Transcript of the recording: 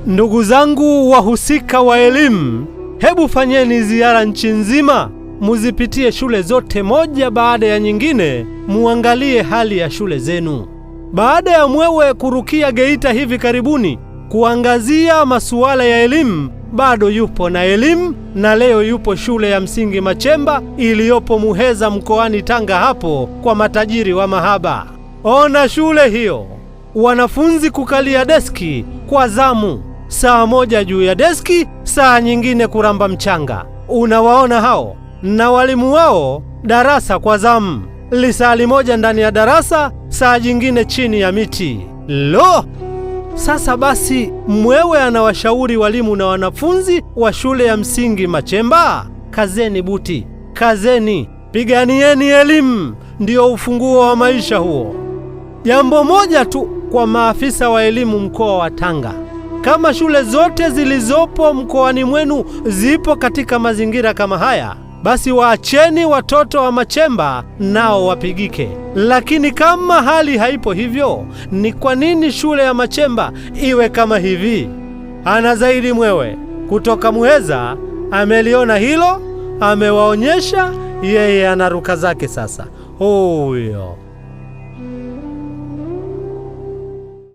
Ndugu zangu wahusika wa elimu, hebu fanyeni ziara nchi nzima, muzipitie shule zote moja baada ya nyingine, muangalie hali ya shule zenu. Baada ya Mwewe kurukia Geita hivi karibuni kuangazia masuala ya elimu, bado yupo na elimu, na leo yupo shule ya msingi Machemba iliyopo Muheza mkoani Tanga, hapo kwa matajiri wa mahaba. Ona shule hiyo, wanafunzi kukalia deski kwa zamu, saa moja juu ya deski, saa nyingine kuramba mchanga. Unawaona hao, na walimu wao darasa kwa zamu, lisali moja ndani ya darasa, saa jingine chini ya miti. Lo! Sasa basi, Mwewe anawashauri walimu na wanafunzi wa shule ya msingi Machemba, kazeni buti, kazeni, piganieni elimu, ndio ufunguo wa maisha huo. Jambo moja tu kwa maafisa wa elimu mkoa wa Tanga: kama shule zote zilizopo mkoani mwenu zipo katika mazingira kama haya, basi waacheni watoto wa Machemba nao wapigike. Lakini kama hali haipo hivyo, ni kwa nini shule ya Machemba iwe kama hivi? Ana zaidi Mwewe kutoka Muheza ameliona hilo, amewaonyesha, yeye anaruka zake sasa. Huyo